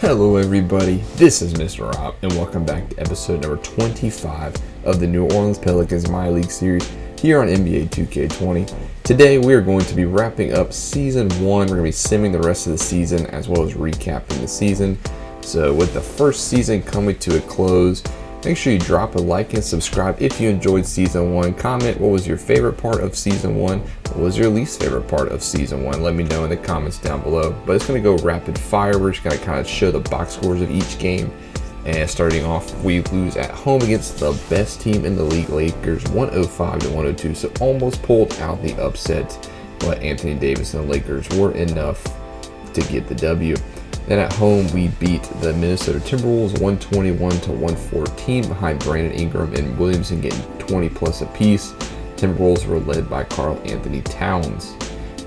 Hello everybody, this is Mr. Rob, and welcome back to episode number 25 of the New Orleans Pelicans MyLeague series here on NBA 2K20. Today we are going to be wrapping up Season 1. We're going to be simming the rest of the season as well as recapping the season. So with the first season coming to a close, make sure you drop a like and subscribe if you enjoyed Season 1. Comment what was your favorite part of Season 1, what was your least favorite part of Season 1. Let me know in the comments down below. But it's going to go rapid fire. We're just going to kind of show the box scores of each game. And starting off, we lose at home against the best team in the league, Lakers, 105-102. So almost pulled out the upset, but Anthony Davis and the Lakers were enough to get the W. Then at home, we beat the Minnesota Timberwolves 121-114 behind Brandon Ingram and Williamson getting 20 plus apiece. Timberwolves were led by Karl Anthony Towns.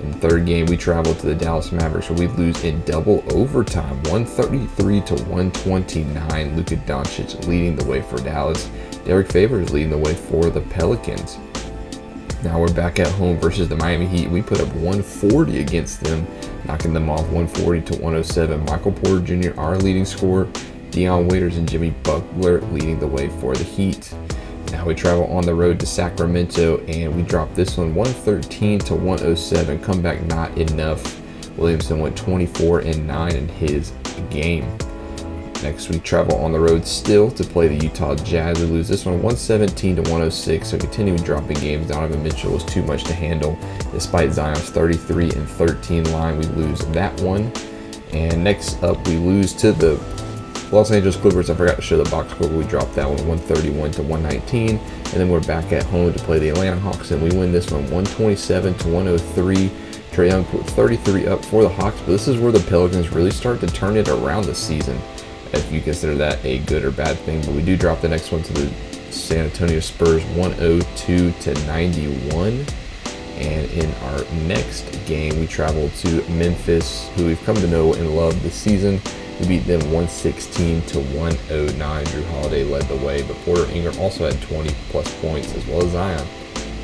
In the third game, we traveled to the Dallas Mavericks where we lose in double overtime, 133-129. Luka Doncic leading the way for Dallas. Derek Favors leading the way for the Pelicans. Now we're back at home versus the Miami Heat. We put up 140 against them, knocking them off 140-107. Michael Porter Jr., our leading scorer, Dion Waiters and Jimmy Butler leading the way for the Heat. Now we travel on the road to Sacramento and we drop this one 113-107. Comeback not enough. Williamson went 24-9 in his game. Next, we travel on the road still to play the Utah Jazz. We lose this one 117-106. So continuing dropping games. Donovan Mitchell was too much to handle. Despite Zion's 33-13 line, we lose that one. And next up, we lose to the Los Angeles Clippers. I forgot to show the box score, but we dropped that one 131-119. And then we're back at home to play the Atlanta Hawks, and we win this one 127-103. Trae Young put 33 up for the Hawks, but this is where the Pelicans really start to turn it around this season, if you consider that a good or bad thing. But we do drop the next one to the San Antonio Spurs 102-91. And in our next game, we travel to Memphis, who we've come to know and love this season. We beat them 116-109. Jrue Holiday led the way, but Porter Ingram also had 20 plus points as well as Zion.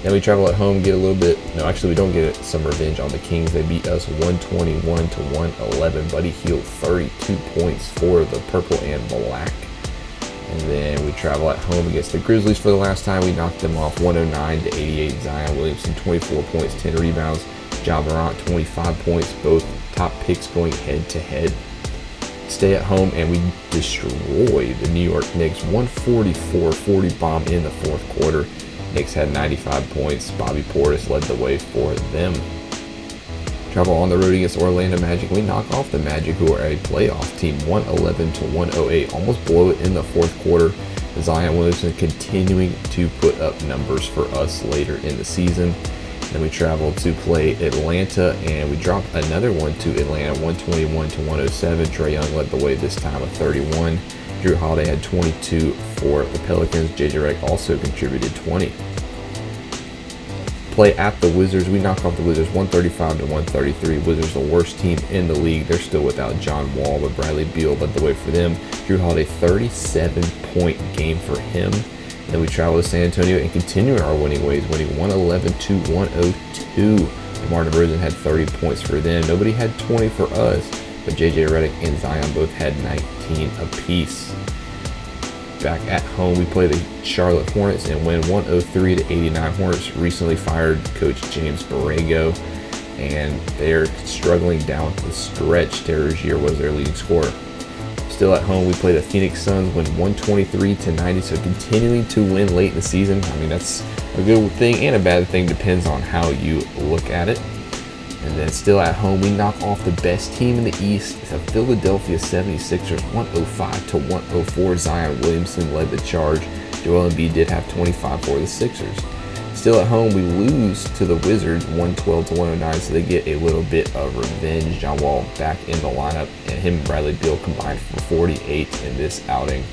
Then we travel at home, get a little bit, no, actually we don't get some revenge on the Kings. They beat us 121-111. Buddy Hield 32 points for the purple and black. And then we travel at home against the Grizzlies for the last time. We knocked them off 109-88. Zion Williamson 24 points, 10 rebounds. Ja Morant 25 points, both top picks going head to head. Stay at home and we destroy the New York Knicks 144-40 bomb in the fourth quarter. Knicks had 95 points. Bobby Portis led the way for them. Travel on the road against Orlando Magic. We knock off the Magic, who are a playoff team, 111-108. Almost blow it in the fourth quarter. Zion Williamson continuing to put up numbers for us later in the season. Then we travel to play Atlanta, and we drop another one to Atlanta, 121-107. Trae Young led the way this time with 31. Jrue Holiday had 22 for the Pelicans. JJ Redick also contributed 20. Play at the Wizards. We knock off the Wizards 135-133. Wizards the worst team in the league. They're still without John Wall, but Bradley Beal led the way for them. Jrue Holiday 37-point game for him. Then we travel to San Antonio and continue our winning ways, winning 111-102. DeMar DeRozan had 30 points for them. Nobody had 20 for us, but JJ Redick and Zion both had 19 apiece. Back at home, we play the Charlotte Hornets and win 103-89. Hornets recently fired Coach James Borrego, and they're struggling down the stretch. Terry Rozier was their leading scorer. Still at home, we play the Phoenix Suns, win 123-90, so continuing to win late in the season. I mean, that's a good thing and a bad thing, depends on how you look at it. And then still at home, we knock off the best team in the East, the Philadelphia 76ers, 105-104. Zion Williamson led the charge. Joel Embiid did have 25 for the Sixers. Still at home, we lose to the Wizards 112-109, so they get a little bit of revenge. John Wall back in the lineup, and him and Bradley Beal combined for 48 in this outing.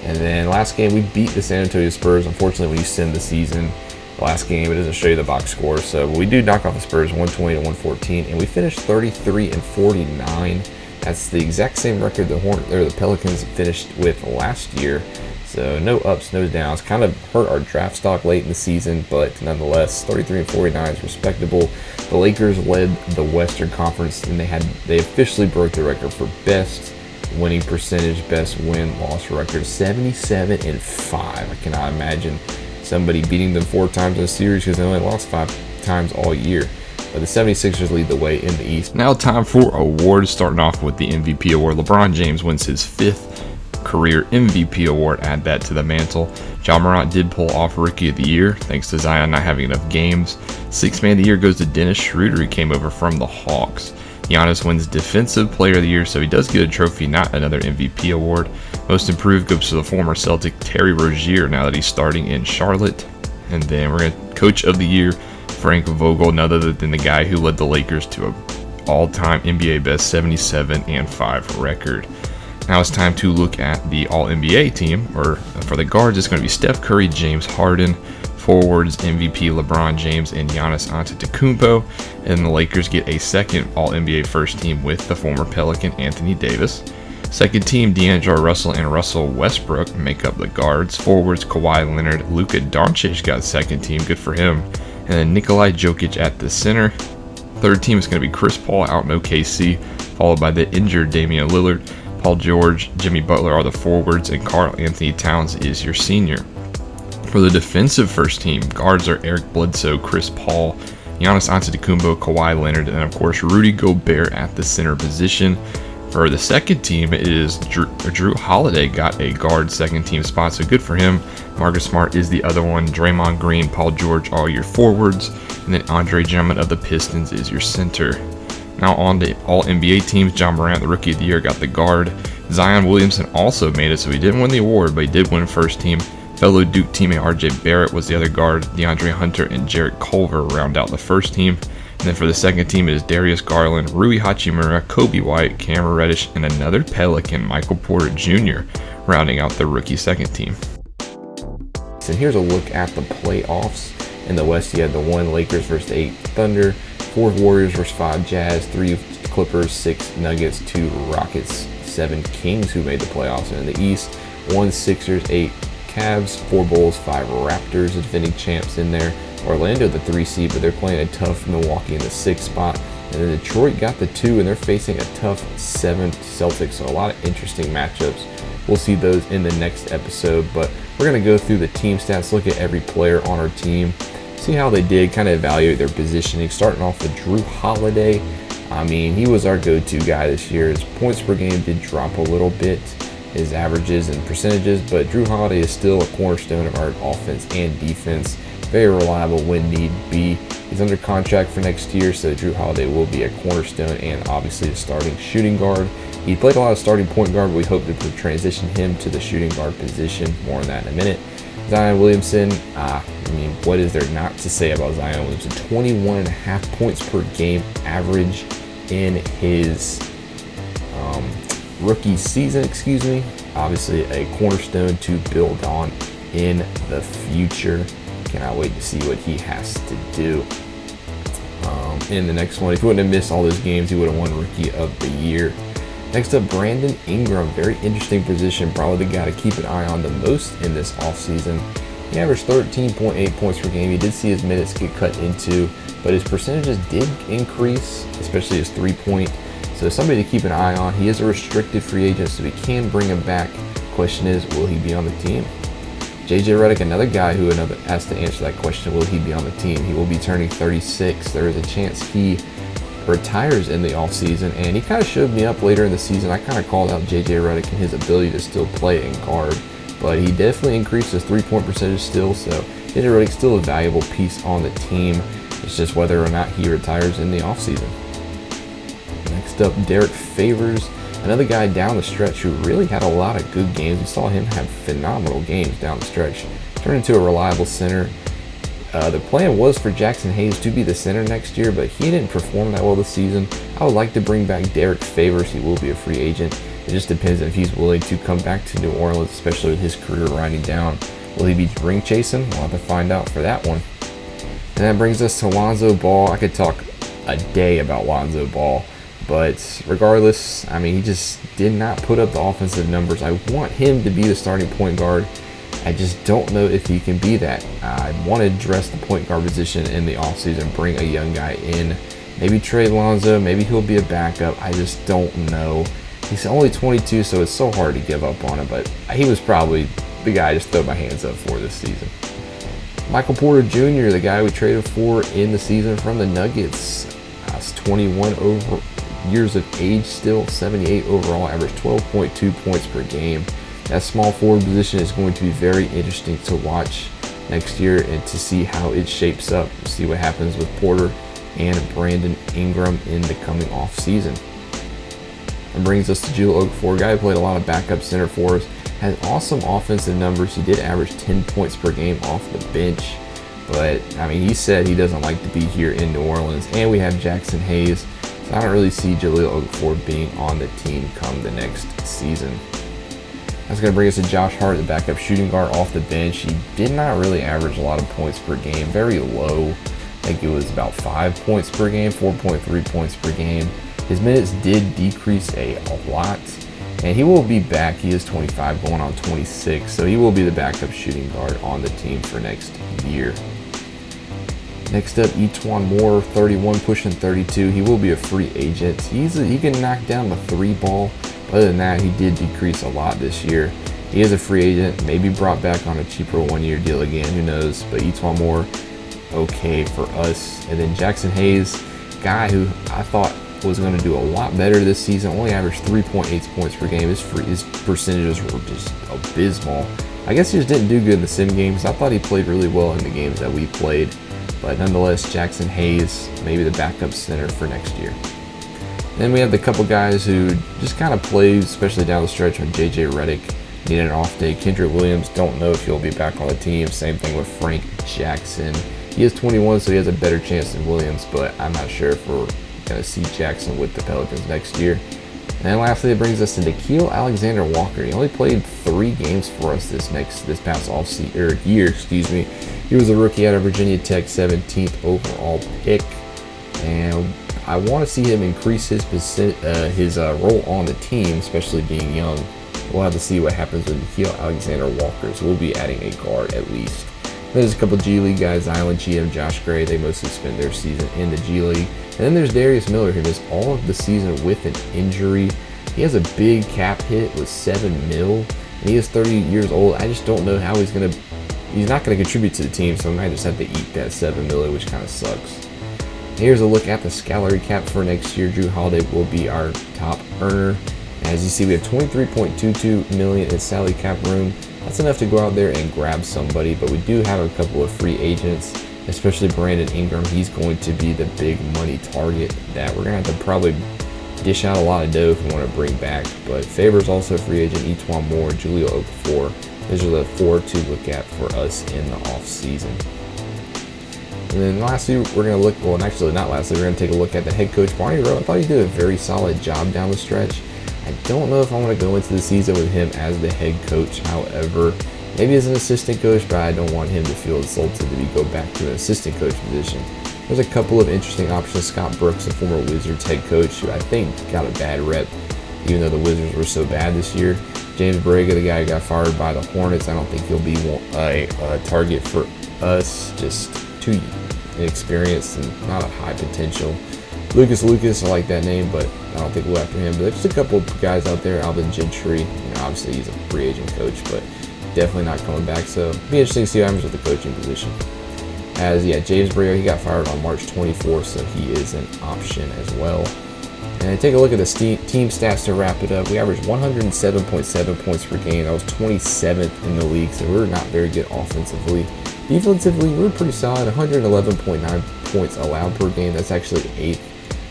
And then last game, we beat the San Antonio Spurs. Unfortunately, when you send the season, the last game, it doesn't show you the box score, so we do knock off the Spurs 120-114, and we finished 33-49. That's the exact same record the Pelicans finished with last year. So no ups, no downs. Kind of hurt our draft stock late in the season, but nonetheless, 33-49 is respectable. The Lakers led the Western Conference, and they officially broke the record for best winning percentage, best win-loss record, 77-5. I cannot imagine somebody beating them 4 times in a series because they only lost 5 times all year. But the 76ers lead the way in the East. Now time for awards, starting off with the MVP award. LeBron James wins his 5th career MVP award. Add that to the mantle. Ja Morant did pull off Rookie of the Year thanks to Zion not having enough games. 6th Man of the Year goes to Dennis Schroeder, who came over from the Hawks. Giannis wins Defensive Player of the Year, so he does get a trophy, not another MVP award. Most Improved goes to the former Celtic Terry Rozier, now that he's starting in Charlotte. And then we're going to Coach of the Year, Frank Vogel, none other than the guy who led the Lakers to an all-time NBA best 77-5 record. Now it's time to look at the All-NBA team, or for the guards, it's going to be Steph Curry, James Harden. Forwards, MVP LeBron James and Giannis Antetokounmpo. And the Lakers get a second All-NBA first team with the former Pelican Anthony Davis. Second team, D'Angelo Russell and Russell Westbrook make up the guards. Forwards, Kawhi Leonard, Luka Doncic got second team, good for him. And then Nikolai Jokic at the center. Third team is going to be Chris Paul out in OKC, followed by the injured Damian Lillard. Paul George, Jimmy Butler are the forwards, and Karl Anthony Towns is your senior. For the defensive first team, guards are Eric Bledsoe, Chris Paul, Giannis Antetokounmpo, Kawhi Leonard, and of course Rudy Gobert at the center position. For the second team, it is Jrue Holiday got a guard second team spot, so good for him. Marcus Smart is the other one. Draymond Green, Paul George, all your forwards, and then Andre Drummond of the Pistons is your center. Now on to all NBA teams, Ja Morant, the Rookie of the Year, got the guard. Zion Williamson also made it, so he didn't win the award, but he did win first team. Fellow Duke teammate RJ Barrett was the other guard. DeAndre Hunter and Jarrett Culver round out the first team. And then for the second team, it is Darius Garland, Rui Hachimura, Kobe White, Cameron Reddish, and another Pelican, Michael Porter Jr., rounding out the rookie second team. And here's a look at the playoffs. In the West, you had the 1 Lakers versus 8 Thunder, 4 Warriors versus 5 Jazz, 3 Clippers, 6 Nuggets, 2 Rockets, 7 Kings who made the playoffs. And in the East, 1 Sixers, 8 Cavs, 4 Bulls, 5 Raptors, the defending champs in there. Orlando the 3 seed, but they're playing a tough Milwaukee in the 6th spot. And then Detroit got the 2, and they're facing a tough 7th Celtics. So a lot of interesting matchups. We'll see those in the next episode, but we're going to go through the team stats, look at every player on our team, see how they did, kind of evaluate their positioning. Starting off with Jrue Holiday. I mean, he was our go-to guy this year. His points per game did drop a little bit, his averages and percentages, but Jrue Holiday is still a cornerstone of our offense and defense. Very reliable when need be. He's under contract for next year, so Jrue Holiday will be a cornerstone and obviously a starting shooting guard. He played a lot of starting point guard, but we hope to transition him to the shooting guard position. More on that in a minute. Zion Williamson, I mean, what is there not to say about Zion Williamson? 21.5 points per game average in his rookie season, Obviously a cornerstone to build on in the future. Cannot wait to see what he has to do. In the next one, if he wouldn't have missed all those games, he would have won Rookie of the Year. Next up, Brandon Ingram, very interesting position, probably the guy to keep an eye on the most in this offseason. He averaged 13.8 points per game. He did see his minutes get cut into, but his percentages did increase, especially his 3-point. So somebody to keep an eye on. He is a restricted free agent, so we can bring him back. Question is, will he be on the team? JJ Redick, another guy who has to answer that question, will he be on the team? He will be turning 36. There is a chance he retires in the offseason, and he kind of showed me up later in the season. I kind of called out JJ Redick and his ability to still play in guard, but he definitely increased his 3-point percentage still, so JJ Redick's still a valuable piece on the team. It's just whether or not he retires in the offseason. Next up, Derek Favors, another guy down the stretch who really had a lot of good games. We saw him have phenomenal games down the stretch. Turned into a reliable center. The plan was for Jackson Hayes to be the center next year, but he didn't perform that well this season. I would like to bring back Derek Favors. He will be a free agent. It just depends if he's willing to come back to New Orleans, especially with his career winding down. Will he be ring chasing? We'll have to find out for that one. And that brings us to Lonzo Ball. I could talk a day about Lonzo Ball, but regardless, I mean, he just did not put up the offensive numbers. I want him to be the starting point guard. I just don't know if he can be that. I want to address the point guard position in the offseason, bring a young guy in, maybe trade Lonzo, maybe he'll be a backup. I just don't know. He's only 22, so it's so hard to give up on him, but he was probably the guy I just throw my hands up for this season. Michael Porter Jr., the guy we traded for in the season from the Nuggets. 21 years of age still, 78 overall, average 12.2 points per game. That small forward position is going to be very interesting to watch next year and to see how it shapes up. See what happens with Porter and Brandon Ingram in the coming off season. That brings us to Jrue Holiday, a guy who played a lot of backup center for us. Has awesome offensive numbers. He did average 10 points per game off the bench. But, I mean, he said he doesn't like to be here in New Orleans. And we have Jackson Hayes. So I don't really see Jrue Holiday being on the team come the next season. That's going to bring us to Josh Hart, the backup shooting guard off the bench. He did not really average a lot of points per game. Very low. I think it was about 5 points per game, 4.3 points per game. His minutes did decrease a lot. And he will be back. He is 25 going on 26. So he will be the backup shooting guard on the team for next year. Next up, E'Twaun Moore, 31 pushing 32. He will be a free agent. He can knock down the 3 ball. Other than that, he did decrease a lot this year. He is a free agent, maybe brought back on a cheaper 1-year deal again, who knows. But E'Twaun Moore, okay for us. And then Jackson Hayes, guy who I thought was going to do a lot better this season, only averaged 3.8 points per game. His percentages were just abysmal. I guess he just didn't do good in the sim games. I thought he played really well in the games that we played. But nonetheless, Jackson Hayes, maybe the backup center for next year. Then we have the couple guys who just kind of played, especially down the stretch when JJ Redick needed an off day. Kendrick Williams, don't know if he'll be back on the team. Same thing with Frank Jackson. He is 21, so he has a better chance than Williams, but I'm not sure if we're going to see Jackson with the Pelicans next year. And then lastly, it brings us to Nickeil Alexander-Walker. He only played 3 games for us this past year. He was a rookie out of Virginia Tech, 17th overall pick, and I want to see him increase his role on the team, especially being young. We'll have to see what happens with Nickeil Alexander-Walker, so we'll be adding a guard at least. There's a couple G League guys, Zylan Cheatham, Josh Gray. They mostly spend their season in the G League. And then there's Darius Miller, who missed all of the season with an injury. He has a big cap hit with $7 million, and he is 30 years old. I just don't know how he's not going to contribute to the team, so I might just have to eat that $7 million, which kind of sucks. Here's a look at the salary cap for next year. Jrue Holiday will be our top earner. As you see, we have $23.22 million in salary cap room. That's enough to go out there and grab somebody, but we do have a couple of free agents, especially Brandon Ingram. He's going to be the big money target that we're going to have to probably dish out a lot of dough if we want to bring back. But Favors also a free agent, E'Twaun Moore, Jrue Holiday. Those are the 4 to look at for us in the off season. And then lastly, we're going to look, well, actually not lastly, we're going to take a look at the head coach, Barney Rowe. I thought he did a very solid job down the stretch. I don't know if I want to go into the season with him as the head coach. However, maybe as an assistant coach, but I don't want him to feel insulted to go back to an assistant coach position. There's a couple of interesting options. Scott Brooks, a former Wizards head coach, who I think got a bad rep, even though the Wizards were so bad this year. James Borrega, the guy who got fired by the Hornets, I don't think he'll be a target for us. Just too inexperienced and not a high potential. Lucas, I like that name, but I don't think we'll after him. But there's just a couple of guys out there. Alvin Gentry, obviously he's a free agent coach, but definitely not coming back. So it'll be interesting to see what happens with the coaching position. James Borrega, he got fired on March 24th, so he is an option as well. And take a look at the team stats to wrap it up. We averaged 107.7 points per game. That was 27th in the league, so we're not very good offensively. Defensively, we're pretty solid. 111.9 points allowed per game. That's actually 8th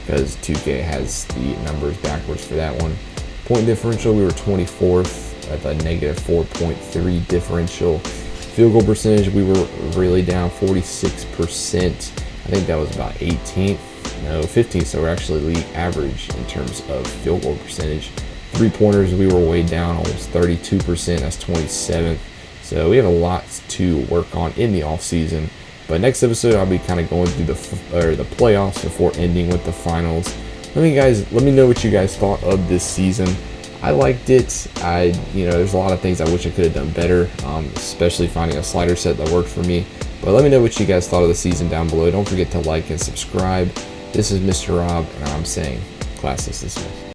because 2K has the numbers backwards for that one. Point differential, we were 24th at a negative 4.3 differential. Field goal percentage, we were really down 46%. I think that was about 18th. No, 15th, so we're actually league average in terms of field goal percentage. 3-pointers, we were way down, almost 32%. That's 27th. So we have a lot to work on in the offseason. But next episode, I'll be kind of going through the playoffs before ending with the finals. Let me know what you guys thought of this season. I liked it. There's a lot of things I wish I could have done better, especially finding a slider set that worked for me. But let me know what you guys thought of the season down below. Don't forget to like and subscribe. This is Mr. Rob, and I'm saying class is dismissed.